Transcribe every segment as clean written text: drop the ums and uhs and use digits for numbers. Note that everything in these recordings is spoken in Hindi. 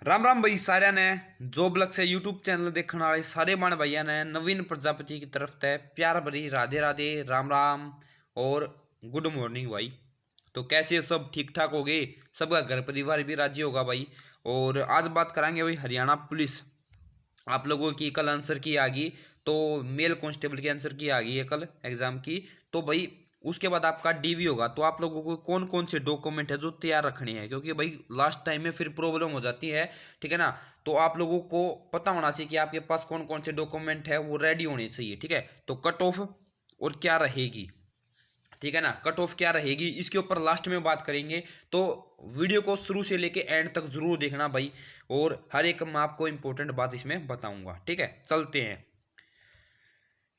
राम राम भाई सारे ने जॉब लग से यूट्यूब चैनल देखने वाले सारे बण भैया ने नवीन प्रजापति की तरफ से प्यार भरी राधे राधे राम राम और गुड मॉर्निंग भाई। तो कैसे सब ठीक ठाक हो गए, सबका घर परिवार भी राजी होगा भाई। और आज बात करेंगे भाई हरियाणा पुलिस। आप लोगों की कल आंसर की आ गई, तो मेल कांस्टेबल की आंसर की आ गई है कल एग्जाम की। तो भाई उसके बाद आपका डीवी होगा, तो आप लोगों को कौन कौन से डॉक्यूमेंट है जो तैयार रखने हैं, क्योंकि भाई लास्ट टाइम में फिर प्रॉब्लम हो जाती है। ठीक है ना। तो आप लोगों को पता होना चाहिए कि आपके पास कौन कौन से डॉक्यूमेंट है, वो रेडी होने चाहिए। ठीक है। तो कट ऑफ और क्या रहेगी, ठीक है ना, कट ऑफ क्या रहेगी इसके ऊपर लास्ट में बात करेंगे। तो वीडियो को शुरू से लेके एंड तक जरूर देखना भाई, और हर एक मैं आपको इंपॉर्टेंट बात इसमें बताऊंगा। ठीक है, चलते हैं।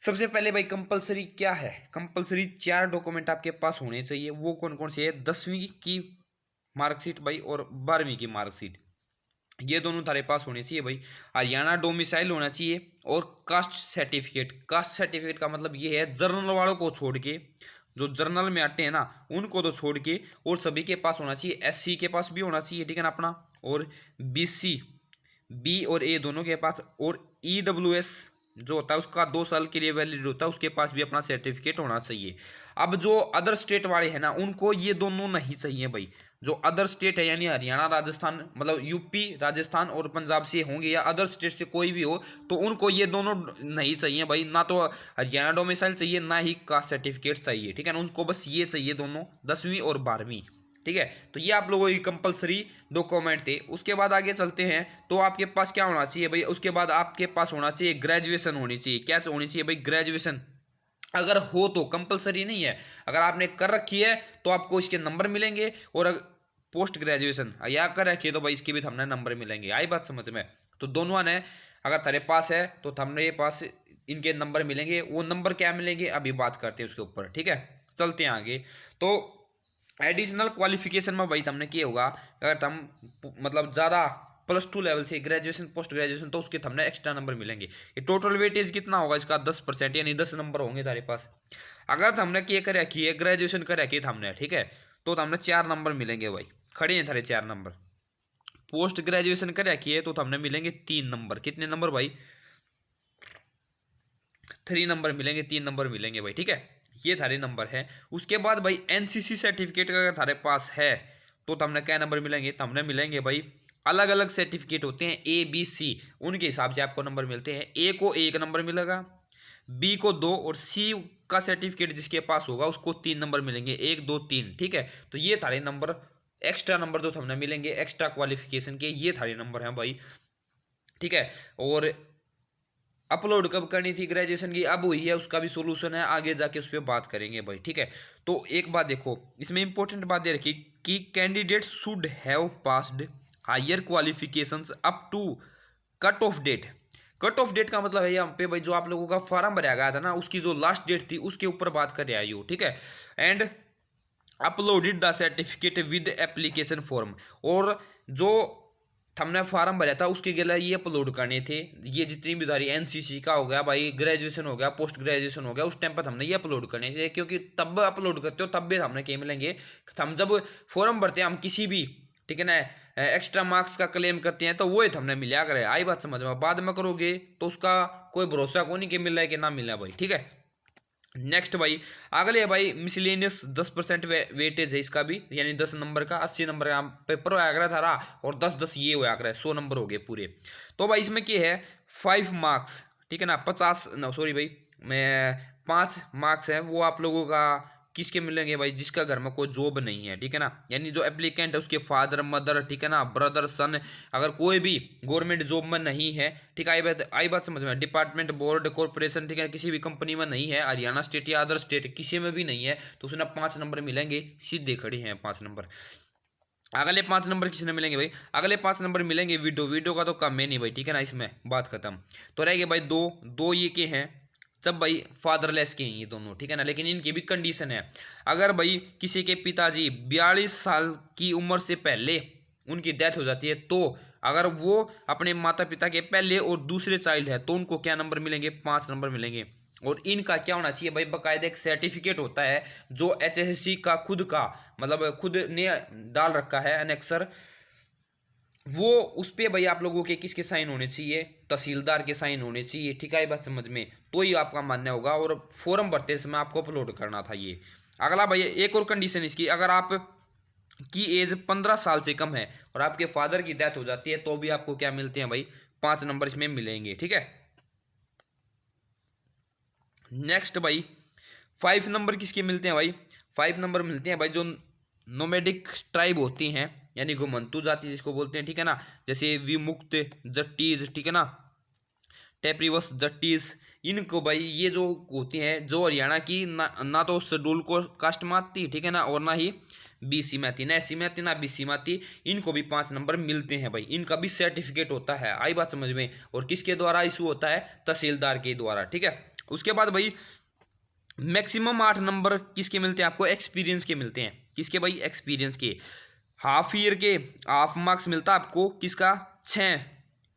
सबसे पहले भाई कंपलसरी क्या है, कंपलसरी 4 डॉक्यूमेंट आपके पास होने चाहिए। वो कौन कौन से है? 10वीं की मार्कशीट भाई और 12वीं की मार्कशीट, ये दोनों तारे पास होने चाहिए भाई। हरियाणा डोमिसाइल होना चाहिए और कास्ट सर्टिफिकेट। कास्ट सर्टिफिकेट का मतलब ये है जर्नल वालों को छोड़ के, जो जर्नल में आते हैं ना उनको तो छोड़ के, और सभी के पास होना चाहिए। एससी के पास भी होना चाहिए, ठीक है ना अपना, और बीसी बी और ए दोनों के पास, और ईडब्ल्यूएस जो होता है उसका 2 साल के लिए वैलिड होता है, उसके पास भी अपना सर्टिफिकेट होना चाहिए। अब जो अदर स्टेट वाले हैं ना उनको ये दोनों नहीं चाहिए भाई। जो अदर स्टेट है यानी हरियाणा राजस्थान, मतलब यूपी राजस्थान और पंजाब से होंगे या अदर स्टेट से कोई भी हो, तो उनको ये दोनों नहीं चाहिए भाई। ना तो हरियाणा डोमिसाइल चाहिए, ना ही कास्ट सर्टिफिकेट चाहिए। ठीक है ना, उनको बस ये चाहिए दोनों, 10वीं और 12वीं। ठीक है। तो ये आप लोगों की कंपलसरी डॉक्यूमेंट थे। उसके बाद आगे चलते हैं। तो आपके पास क्या होना चाहिए भाई? उसके बाद आपके पास होना चाहिए ग्रेजुएशन होनी चाहिए। क्या होनी चाहिए भाई? ग्रेजुएशन अगर हो तो, कंपलसरी नहीं है। अगर आपने कर रखी है तो आपको इसके नंबर मिलेंगे, और पोस्ट ग्रेजुएशन या कर रखी है तो भाई इसके भी हमने नंबर मिलेंगे। आई बात समझ में? तो दोनों ने अगर तेरे पास है तो हमने पास इनके नंबर मिलेंगे। वो नंबर क्या मिलेंगे अभी बात करते हैं उसके ऊपर। ठीक है, चलते हैं आगे। तो एडिशनल क्वालिफिकेशन में भाई हमने किया होगा, अगर हम मतलब ज़्यादा +2 लेवल से ग्रेजुएशन पोस्ट ग्रेजुएशन, तो उसके हमने एक्स्ट्रा नंबर मिलेंगे। ये टोटल वेटेज कितना होगा इसका? 10%, यानी 10 नंबर होंगे तारे पास। अगर हमने किए कर रखी है ग्रेजुएशन कर रखी है हमने, ठीक है, तो हमने 4 नंबर मिलेंगे भाई। खड़े हैं थारे 4 नंबर। पोस्ट ग्रेजुएशन कर रखी है तो हमने मिलेंगे 3 नंबर। कितने नंबर भाई? 3 नंबर मिलेंगे, 3 नंबर मिलेंगे भाई। ठीक है, ये थारे नंबर है। उसके बाद भाई एनसीसी सर्टिफिकेट अगर थारे पास है तो हमने क्या नंबर मिलेंगे? तो हमने मिलेंगे भाई, अलग अलग सर्टिफिकेट होते हैं ए बी सी, उनके हिसाब से आपको नंबर मिलते हैं। ए को 1 नंबर मिलेगा, बी को 2, और सी का सर्टिफिकेट जिसके पास होगा उसको 3 नंबर मिलेंगे, 1 2 3। ठीक है, तो ये थारे नंबर, एक्स्ट्रा नंबर जो हमने मिलेंगे एक्स्ट्रा क्वालिफिकेशन के, ये थारे नंबर हैं भाई। ठीक है। और अपलोड कब करनी थी ग्रेजुएशन की? अब हुई है, उसका भी सोल्यूशन है, आगे जाके उस पर बात करेंगे भाई। ठीक है। तो एक बात देखो, इसमें इंपॉर्टेंट बात दे रखी कि candidate should have passed higher qualifications up to cut off date. Cut off date का मतलब है यहाँ पे भाई जो आप लोगों का फॉर्म भरा गया था ना, उसकी जो लास्ट डेट थी उसके ऊपर बात कर रहे हो। ठीक है। And uploaded the certificate with application form, और जो हमने फार्म भरा था उसके गला ये अपलोड करने थे। ये जितनी भी सारी एनसीसी का हो गया भाई, ग्रेजुएशन हो गया, पोस्ट ग्रेजुएशन हो गया, उस टाइम पर हमने ये अपलोड करने थे, क्योंकि तब अपलोड करते हो तब भी हमने क्या मिलेंगे? हम जब फॉर्म भरते हैं हम किसी भी, ठीक है ना, एक्स्ट्रा मार्क्स का क्लेम करते हैं तो वो हमने मिला करे। आई बात समझ में? बाद में करोगे तो उसका कोई भरोसा को नहीं कि मिल रहा है कि ना मिला भाई। ठीक है। नेक्स्ट भाई, अगले भाई मिसलेनियस 10% वेटेज है इसका भी, यानी 10 नंबर का 80 नंबर का पेपर होया करा था, और 10 10 ये होया करा, 100 नंबर हो गए पूरे। तो भाई इसमें क्या है? 5 मार्क्स, ठीक है ना, 50 ना सॉरी भाई, मैं 5 मार्क्स है वो आप लोगों का किसके मिलेंगे भाई? जिसका घर में कोई जॉब नहीं है, ठीक है ना, यानी जो एप्लीकेंट है उसके फादर मदर, ठीक है ना, ब्रदर सन, अगर कोई भी गवर्नमेंट जॉब में नहीं है, ठीक है, आई बात समझ में? डिपार्टमेंट बोर्ड कॉर्पोरेशन, ठीक है, किसी भी कंपनी में नहीं है, हरियाणा स्टेट या अदर स्टेट किसी में भी नहीं है, तो उसने 5 नंबर मिलेंगे, सीधे खड़े हैं 5 नंबर। अगले 5 नंबर किसने मिलेंगे भाई? अगले 5 नंबर मिलेंगे विडो। विडो का तो कम है नहीं भाई, ठीक है ना, इसमें बात खत्म। तो रहेंगे भाई दो दो, ये के हैं सब भाई फादरलेस के हैं ये दोनों, ठीक है ना, लेकिन इनकी भी कंडीशन है। अगर भाई किसी के पिताजी 42 साल की उम्र से पहले उनकी डेथ हो जाती है, तो अगर वो अपने माता पिता के पहले और दूसरे चाइल्ड है तो उनको क्या नंबर मिलेंगे? 5 नंबर मिलेंगे। और इनका क्या होना चाहिए भाई? बाकायदा एक सर्टिफिकेट होता है जो एचएससी का खुद का, मतलब खुद ने डाल रखा है एनेक्सर, वो उस पर भाई आप लोगों के किसके साइन होने चाहिए, तहसीलदार के साइन होने चाहिए। ठीक है बात समझ में, तो ही आपका मान्य होगा और फॉर्म भरते समय आपको अपलोड करना था ये। अगला भाई एक और कंडीशन इसकी, अगर आप की एज 15 साल से कम है और आपके फादर की डेथ हो जाती है तो भी आपको क्या मिलते हैं भाई, 5 नंबर इसमें मिलेंगे। ठीक है, नेक्स्ट भाई 5 नंबर किसके मिलते हैं भाई, 5 नंबर मिलते हैं भाई जो नोमैडिक ट्राइब होती हैं, यानी घुमंतू जाति जिसको बोलते हैं। ठीक है ना, जैसे विमुक्त जट्टीज, ठीक है ना, टेपरीवस जट्टीज, इनको भाई ये जो होती हैं जो हरियाणा की ना तो शेड्यूल को कास्ट में आती, ठीक है ना, और ना ही बीसी में आती, ना एससी में आती ना बीसी में आती, इनको भी 5 नंबर मिलते हैं भाई। इनका भी सर्टिफिकेट होता है, आई बात समझ में, और किसके द्वारा इशू होता है, तहसीलदार के द्वारा। ठीक है, उसके बाद भाई मैक्सिमम 8 नंबर किसके मिलते हैं आपको, एक्सपीरियंस के मिलते हैं। किसके भाई, एक्सपीरियंस के। हाफ ईयर के हाफ मार्क्स मिलता है आपको किसका, 6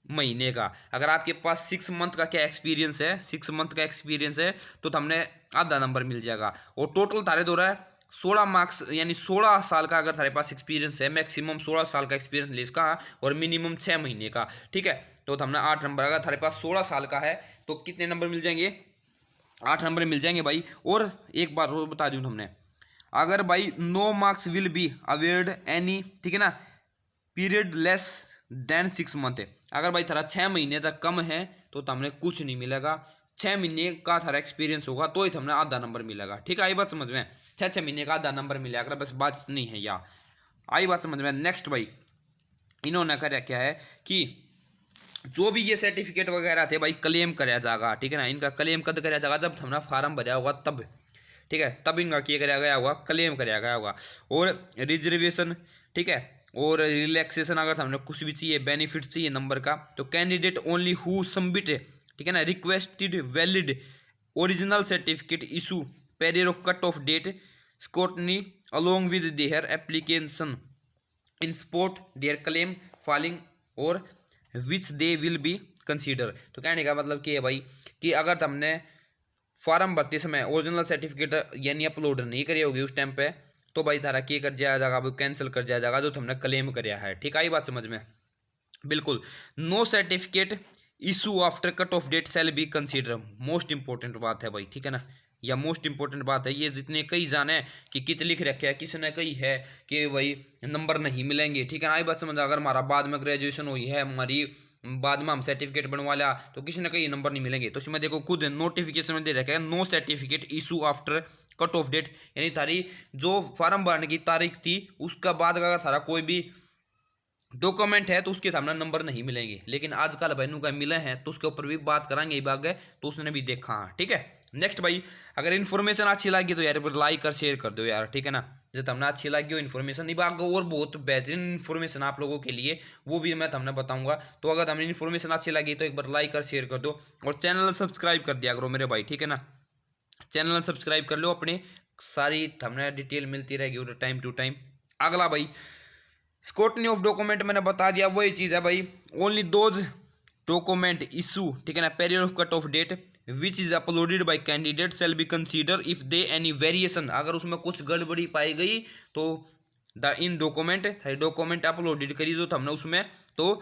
महीने का। अगर आपके पास 6 मंथ का क्या एक्सपीरियंस है, 6 मंथ का एक्सपीरियंस है तो हमने आधा नंबर मिल जाएगा। और टोटल तारे दो रहा है 16 मार्क्स, यानी 16 साल का अगर तारे पास एक्सपीरियंस है, मैक्सिमम 16 साल का एक्सपीरियंस ले इसका, और मिनिमम 6 महीने का। ठीक है, तो हमने 8 नंबर, अगर तारे पास 16 साल का है तो कितने नंबर मिल जाएंगे, 8 नंबर मिल जाएंगे भाई। और एक बात और बता दूं हमने, अगर भाई no marks will be awarded any, ठीक है ना, पीरियड लेस देन 6 मंथ है। अगर भाई थारा 6 महीने तक कम है तो हमने कुछ नहीं मिलेगा, 6 महीने का थारा एक्सपीरियंस होगा तो ही हमने आधा नंबर मिलेगा। ठीक है, आई बात समझ में, 6 महीने का आधा नंबर मिलेगा, बस बात नहीं है या, आई बात समझ में। नेक्स्ट भाई इन्होंने क्या क्या है कि जो भी ये सर्टिफिकेट वगैरह थे भाई क्लेम कराया जाएगा। ठीक है ना, इनका क्लेम कब कराया जाएगा, जब हमने फार्म भरा होगा तब। ठीक है, तब इनका किया कराया गया होगा, क्लेम कराया गया होगा। और रिजर्वेशन, ठीक है, और रिलैक्सेशन, अगर हमने कुछ भी चाहिए, बेनिफिट चाहिए नंबर का, तो कैंडिडेट ओनली हु सबमिट, ठीक है ना, requested valid original certificate issue prior of cut off date scrutiny along with their application in support their claim failing और which they will be considered. तो कहने का मतलब कि है भाई कि अगर हमने फॉर्म भरते समय ओरिजिनल सर्टिफिकेट यानी अपलोड नहीं करी होगी उस टाइम पे, तो भाई तारा क्या कर दिया जाएगा, कैंसिल कर दिया जाएगा जो तुमने क्लेम कराया है। ठीक है, बात समझ में, बिल्कुल। No certificate issue after cut off date shall be considered, most important बात है भाई। ठीक है ना, या मोस्ट इंपॉर्टेंट बात है ये, जितने कई जाने कि कित लिख रखे है, किसी ने कही है कि भाई नंबर नहीं मिलेंगे। ठीक है ना, आई बात समझ, अगर हमारा बाद में ग्रेजुएशन हुई है, हमारी बाद में हम सर्टिफिकेट बनवा लिया तो किसी ने कहीं नंबर नहीं मिलेंगे। तो इसमें देखो खुद नोटिफिकेशन में दे रखा है no certificate issue after cut off date, यानी तारी जो फॉर्म भरने की तारीख थी उसका बाद अगर थारा कोई भी डॉक्यूमेंट है तो उसके सामने नंबर नहीं मिलेंगे। लेकिन आजकल बहनों का मिले हैं तो उसके ऊपर भी बात कराएंगे बाग है, तो उसने भी देखा। ठीक है, नेक्स्ट भाई अगर इन्फॉर्मेशन अच्छी लगी तो यार लाइक कर शेयर कर दो यार। ठीक है ना, जब हमने अच्छी लगी हो इन्फॉर्मेशन नहीं बाग और बहुत बेहतरीन इन्फॉर्मेशन आप लोगों के लिए वो भी मैं हमने बताऊंगा। तो अगर हमें इन्फॉर्मेशन अच्छी लगी तो एक बार लाइक कर शेयर कर दो और चैनल सब्सक्राइब कर दिया करो मेरे भाई। ठीक है ना, चैनल सब्सक्राइब कर लो अपने, सारी हमने डिटेल मिलती रहेगी टाइम टू टाइम। अगला भाई स्क्रूटनी ऑफ डॉक्यूमेंट मैंने बता दिया, वही चीज़ है भाई, ओनली दोज डॉक्यूमेंट इशू, ठीक है ना, period of cut off date which is uploaded by candidate shall be considered if they any variation, अगर उसमें कुछ गड़बड़ी पाई गई तो द इन डॉक्यूमेंट अपलोडेड करी जो हमने उसमें, तो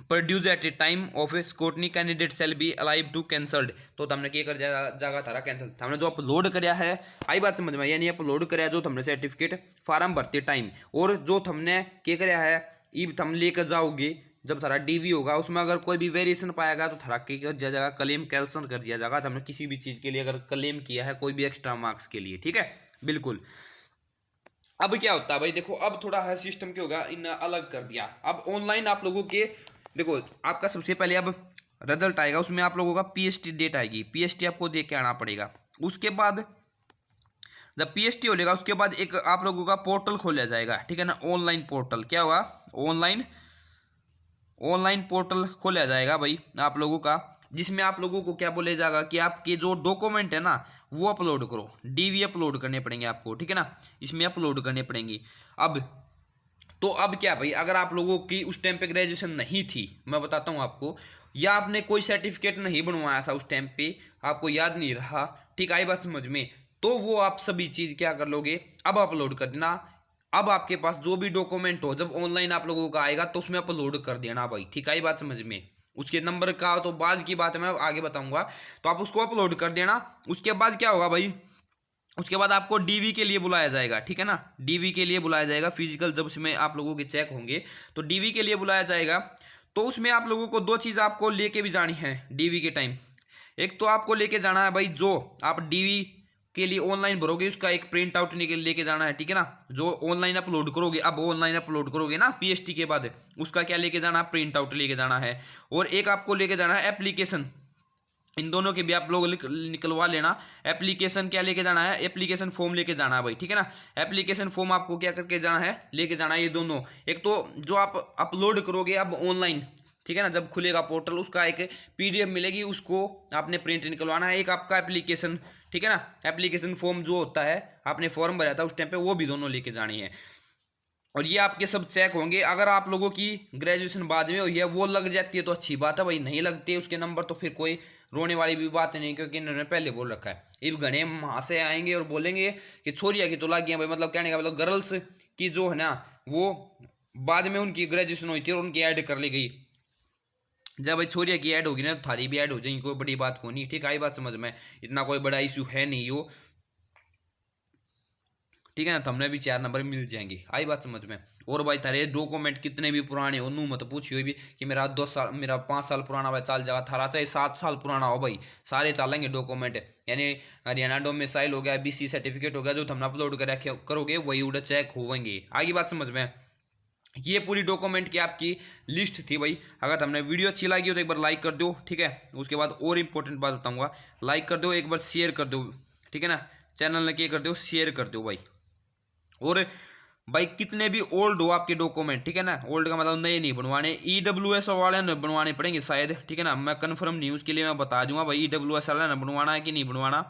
produce at a time of a scrutiny candidate shall be अलाइव टू कैंसल्ड। तो हमने क्या कर जाएगा थारा कैंसिल, हमने जो अपलोड कराया है, आई बात समझ में, यानी अपलोड कराया जो हमने सर्टिफिकेट फार्म भरते टाइम, और जो हमने क्या कराया है ये हम लेकर जाओगे जब थारा डीवी होगा, उसमें अगर कोई भी वेरिएशन पाएगा तो थारा क्या कर दिया जाएगा, क्लेम कैंसिल कर दिया जाएगा। हमने किसी भी चीज़ के लिए अगर क्लेम किया है कोई भी एक्स्ट्रा मार्क्स के लिए। ठीक है, बिल्कुल। अब क्या होता है भाई, देखो अब थोड़ा है सिस्टम क्या होगा, इन अलग कर दिया। अब ऑनलाइन आप लोगों के देखो आपका सबसे पहले अब रिजल्ट आएगा, उसमें आप लोगों का पीएसटी डेट आएगी, पीएसटी आपको देख के आना पड़ेगा। उसके बाद जब पीएसटी हो जाएगा उसके बाद एक आप लोगों का पोर्टल खोला जाएगा। ठीक है ना, ऑनलाइन पोर्टल, क्या होगा, ऑनलाइन पोर्टल खोला जाएगा भाई आप लोगों का, जिसमें आप लोगों को क्या बोले जाएगा कि आपके जो डॉक्यूमेंट है ना वो अपलोड करो, डीवी अपलोड करने पड़ेंगे आपको। ठीक है ना, इसमें अपलोड करने पड़ेंगे। अब क्या भाई, अगर आप लोगों की उस टाइम पे ग्रेजुएशन नहीं थी, मैं बताता हूँ आपको, या आपने कोई सर्टिफिकेट नहीं बनवाया था उस टाइम पे, आपको याद नहीं रहा, ठीक आई बात समझ में, तो वो आप सभी चीज़ क्या कर लोगे, अब अपलोड कर देना अब आपके पास जो भी डॉक्यूमेंट हो जब ऑनलाइन आप लोगों का आएगा तो उसमें अपलोड कर देना भाई, ठीक है, ये बात समझ में। उसके नंबर का तो बाद की बात है, मैं आगे बताऊंगा। तो आप उसको अपलोड कर देना। उसके बाद क्या होगा भाई, उसके बाद आपको डीवी के लिए बुलाया जाएगा, ठीक है ना, डीवी के लिए बुलाया जाएगा। फिजिकल जब उसमें आप लोगों के चेक होंगे तो डीवी के लिए बुलाया जाएगा। तो उसमें आप लोगों को दो चीज़ आपको लेके भी जानी है डीवी के टाइम। एक तो आपको लेके जाना है भाई, जो आप डीवी के लिए ऑनलाइन भरोगे उसका एक प्रिंट आउट लेके जाना है, ठीक है ना। जो ऑनलाइन अपलोड करोगे, अब ऑनलाइन अपलोड करोगे ना पीएसटी के बाद, उसका क्या लेके जाना, प्रिंट आउट लेके जाना है। और एक आपको लेके जाना है एप्लीकेशन। इन दोनों के भी आप लोग निकलवा लेना। एप्लीकेशन क्या लेके जाना है, एप्लीकेशन फॉर्म लेके जाना है भाई, ठीक है ना। एप्लीकेशन फॉर्म आपको क्या करके जाना है, लेके जाना है ये दोनों। एक तो जो आप अपलोड करोगे अब ऑनलाइन, ठीक है ना, जब खुलेगा पोर्टल उसका एक पीडीएफ मिलेगी, उसको आपने प्रिंट निकलवाना है। एक आपका एप्लीकेशन, ठीक है ना, एप्लीकेशन फॉर्म जो होता है आपने फॉर्म भरा था उस टाइम पे, वो भी दोनों लेके जानी है। और ये आपके सब चेक होंगे। अगर आप लोगों की ग्रेजुएशन बाद में हुई है वो लग जाती है तो अच्छी बात है भाई, नहीं लगती है उसके नंबर तो फिर कोई रोने वाली भी बात नहीं, क्योंकि इन्होंने पहले बोल रखा है। इब घने वहाँ से आएंगे और बोलेंगे कि छोरिया की तो लग गई भाई, मतलब कहने का मतलब गर्ल्स की जो है ना वो बाद में उनकी ग्रेजुएशन हुई थी और उनकी ऐड कर ली गई। जब भाई छोरिया की ऐड होगी ना तो थारी भी ऐड हो जाएगी, कोई बड़ी बात को नहीं, ठीक है, आई बात समझ में। इतना कोई बड़ा इशू है नहीं वो, ठीक है ना। तो हमने भी 4 नंबर मिल जाएंगे, आई बात समझ में। और भाई तारे डॉक्यूमेंट कितने भी पुराने हो, नू मत पूछियो भी कि मेरा 2 साल, मेरा 5 साल पुराना भाई चाल जाएगा, थारा चाहे 7 साल पुराना हो भाई, सारे चलेंगे डॉक्यूमेंट। यानी हरियाणा डोमिसाइल हो गया, बीसी सर्टिफिकेट हो गया, जो तुमने अपलोड कर करोगे वही उड़े चेक होंगे, आगे बात समझ में। ये पूरी डॉक्यूमेंट की आपकी लिस्ट थी भाई। अगर हमने वीडियो अच्छी लगी हो तो एक बार लाइक कर दो, ठीक है। उसके बाद और इंपॉर्टेंट बात बताऊंगा, लाइक कर दो, एक बार शेयर कर दो, ठीक है ना। चैनल ने क्या कर दो, शेयर कर दो भाई। और भाई कितने भी ओल्ड हो आपके डॉक्यूमेंट, ठीक है ना, ओल्ड का मतलब नए नहीं बनवाने, ईडब्ल्यूएस वाले ने बनवाने पड़ेंगे शायद, ठीक है ना। मैं कंफर्म नहीं हूँ, उसके लिए मैं बता दूंगा भाई ईडब्ल्यूएस वाले ने बनवाना है कि नहीं बनवाना,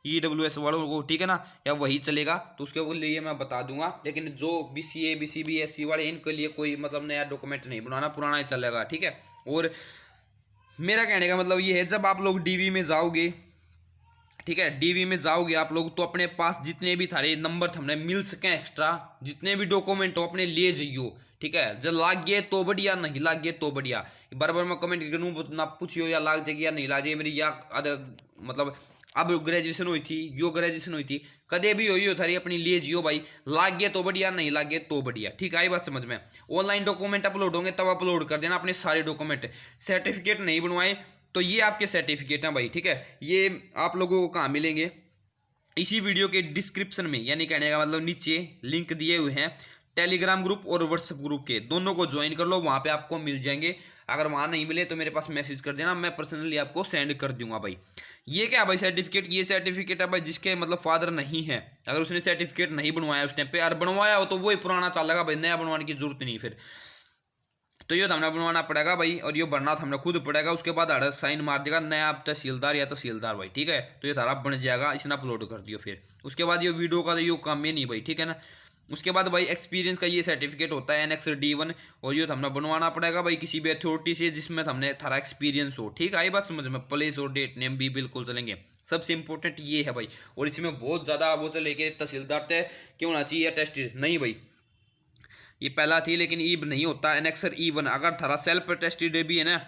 ईडब्ल्यूएस वालों को, ठीक है ना, या वही चलेगा तो उसके लिए मैं बता दूंगा। लेकिन जो बीसीए बीसीबी एससी वाले इनके लिए कोई मतलब नया डॉक्यूमेंट नहीं बनवाना, पुराना ही चलेगा, ठीक है। और मेरा कहने का मतलब ये है, जब आप लोग डीवी में जाओगे, ठीक है, डीवी में जाओगे आप लोग तो अपने पास जितने भी थारे नंबर हमने मिल सके एक्स्ट्रा, जितने भी डॉक्यूमेंट हो अपने ले जाइयो, ठीक है। जब लाग गए तो बढ़िया, नहीं लाग गए तो बढ़िया। बार बार मैं कमेंट करके ना पूछियो या लाग जाएगी या नहीं लाग जाएगी मेरी, या मतलब अब ग्रेजुएशन हुई थी, यो ग्रेजुएशन हुई थी, कदे भी हुई हो थारी अपनी ले जियो भाई, लाग गए तो बढ़िया, नहीं लाग गए तो बढ़िया, ठीक है, आई बात समझ में। ऑनलाइन डॉक्यूमेंट अपलोड होंगे तब अपलोड कर देना अपने सारे डॉक्यूमेंट। सर्टिफिकेट नहीं बनवाए तो ये आपके सर्टिफिकेट हैं भाई, ठीक है। ये आप लोगों को कहाँ मिलेंगे, इसी वीडियो के डिस्क्रिप्शन में, यानी कहने का मतलब नीचे लिंक दिए हुए हैं टेलीग्राम ग्रुप और व्हाट्सएप ग्रुप के, दोनों को ज्वाइन कर लो, वहाँ पे आपको मिल जाएंगे। अगर वहाँ नहीं मिले तो मेरे पास मैसेज कर देना, मैं पर्सनली आपको सेंड कर दूंगा भाई। ये क्या भाई सर्टिफिकेट, ये सर्टिफिकेट है भाई जिसके मतलब फादर नहीं है, अगर उसने सर्टिफिकेट नहीं बनवाया उस टाइम पे, और बनवाया हो तो वही पुराना चलेगा भाई, नया बनवाने की जरूरत नहीं फिर। तो ये हमने बनवाना पड़ेगा भाई, और ये भरना हमने खुद पड़ेगा। उसके बाद आड़ा साइन मार देगा नया आप तहसीलदार या तहसीलदार भाई, ठीक है। तो ये थारा बन जाएगा, इसने अपलोड कर दियो फिर। उसके बाद ये वीडियो का तो ये काम ही नहीं भाई, ठीक है ना। उसके बाद भाई एक्सपीरियंस का ये सर्टिफिकेट होता है एनेक्स D1, और ये हमने बनवाना पड़ेगा भाई किसी भी अथॉरिटी से जिसमें हमने थारा एक्सपीरियंस हो, ठीक है, आई बात समझ में। प्लेस और डेट नेम भी बिल्कुल चलेंगे, सबसे इंपॉर्टेंट ये है भाई। और इसमें बहुत ज़्यादा वो चले के तहसीलदार तय क्यों होना चाहिए टेस्ट नहीं भाई, ये पहला थी लेकिन ईब नहीं होता, एनेक्सर E1। अगर थारा सेल्फ अटेस्टेड भी है ना,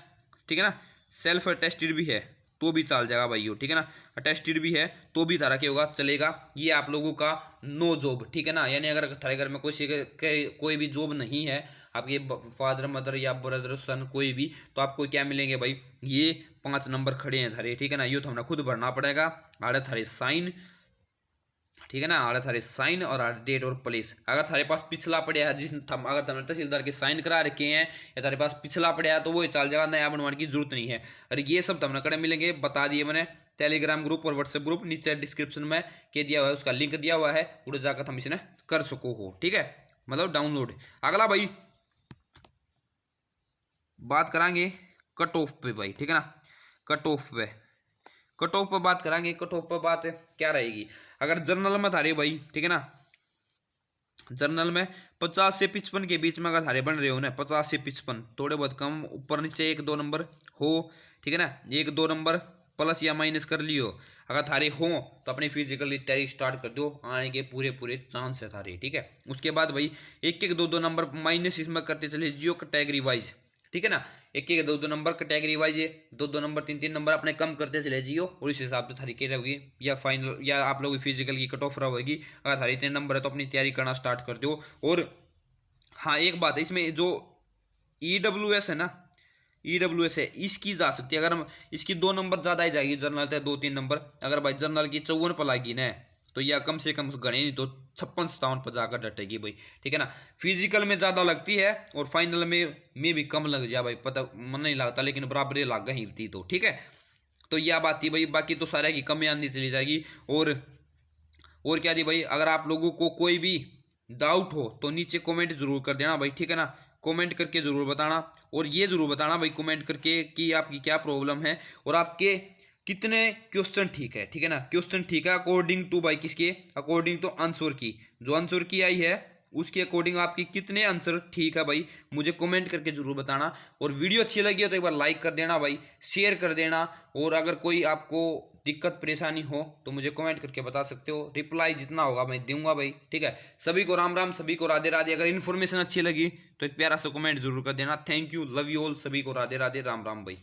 ठीक है ना, सेल्फ अटेस्टेड भी है तो भी चल जाएगा भाई यो, ठीक है ना। अटेस्टेड भी है तो भी थारा क्या होगा, चलेगा। ये आप लोगों का नो जॉब, ठीक है ना, यानी अगर थारे घर में कोई भी जॉब नहीं है, आपके फादर मदर या ब्रदर सन कोई भी, तो आपको क्या मिलेंगे भाई, ये 5 नंबर खड़े हैं थारे, ठीक है ना। ये तो हमें खुद भरना पड़ेगा, आड़े थारे साइन, ठीक है ना, आड़े थारे साइन और आड़े डेट और प्लेस। अगर थारे पास पिछला पड़ा है, अगर तुमने तहसीलदार के साइन करा रखे हैं या थारे पास पिछला पड़ा है तो वो चल जाएगा, नया बनवाने की जरूरत नहीं है। और ये सब तुमने कड़े मिलेंगे, बता दिए मैंने। टेलीग्राम ग्रुप और व्हाट्सएप ग्रुप नीचे डिस्क्रिप्शन में के दिया हुआ है, उसका लिंक दिया हुआ है, उधर जाकर हम इसने कर सको हो, ठीक है, मतलब डाउनलोड। अगला भाई बात करांगे कट ऑफ पे भाई, ठीक है ना, कट ऑफ पे, कट ऑफ पर बात करेंगे। कट ऑफ पर बात क्या रहेगी, अगर जर्नल में थारे भाई, ठीक है ना, जर्नल में 50 से 55 के बीच में अगर थारे बन रहे हो ना, 50 से 55, थोड़े बहुत कम ऊपर नीचे 1-2 नंबर हो, ठीक है ना, 1-2 नंबर प्लस या माइनस कर लियो। अगर थारे हो तो अपनी फिजिकली तैयारी स्टार्ट कर दो, आने के पूरे पूरे चांस है थारे, ठीक है। उसके बाद भाई एक एक दो दो नंबर माइनस इसमें करते चले जियो कैटेगरी वाइज, ठीक है ना। एक एक दो दो नंबर कैटेगरी वाइज है, दो दो नंबर तीन तीन नंबर अपने कम करते चले जियो, और इस हिसाब से थारी क्या होगी या फाइनल या आप लोग फिजिकल की कट ऑफ रहेगी। अगर थारी इतने नंबर है तो अपनी तैयारी करना स्टार्ट कर दो। और हाँ एक बात है, इसमें जो EWS है ना, EWS है, इसकी जा सकती है अगर हम इसकी 2 नंबर ज़्यादा ही जाएगी, जनरल है 2-3 नंबर। अगर भाई जनरल की 54 पर लागी ना तो यह कम से कम गणे नहीं तो 56-57 पर जाकर डटेगी भाई, ठीक है ना। फिजिकल में ज़्यादा लगती है और फाइनल में भी कम लग जाए भाई, पता मन नहीं लगता लेकिन बराबर ही लाग गई थी, तो ठीक है। तो यह बात थी भाई, बाकी तो सारे की कमी आंधी चली जाएगी। और क्या थी भाई, अगर आप लोगों को कोई भी डाउट हो तो नीचे कमेंट जरूर कर देना भाई, ठीक है ना। कमेंट करके जरूर बताना, और ये जरूर बताना भाई कमेंट करके कि आपकी क्या प्रॉब्लम है और आपके कितने क्वेश्चन ठीक है, ठीक है ना। क्वेश्चन ठीक है अकॉर्डिंग टू भाई किसके, अकॉर्डिंग टू आंसर की, जो आंसर की आई है उसके अकॉर्डिंग आपकी कितने आंसर ठीक है भाई, मुझे कमेंट करके जरूर बताना। और वीडियो अच्छी लगी हो तो एक बार लाइक कर देना भाई, शेयर कर देना। और अगर कोई आपको दिक्कत परेशानी हो तो मुझे कमेंट करके बता सकते हो, रिप्लाई जितना होगा मैं दूंगा भाई, ठीक है। सभी को राम राम, सभी को राधे राधे। अगर इन्फॉर्मेशन अच्छी लगी तो एक प्यारा सा कमेंट जरूर कर देना। Thank you, love you all, सभी को राधे राधे, राम राम भाई।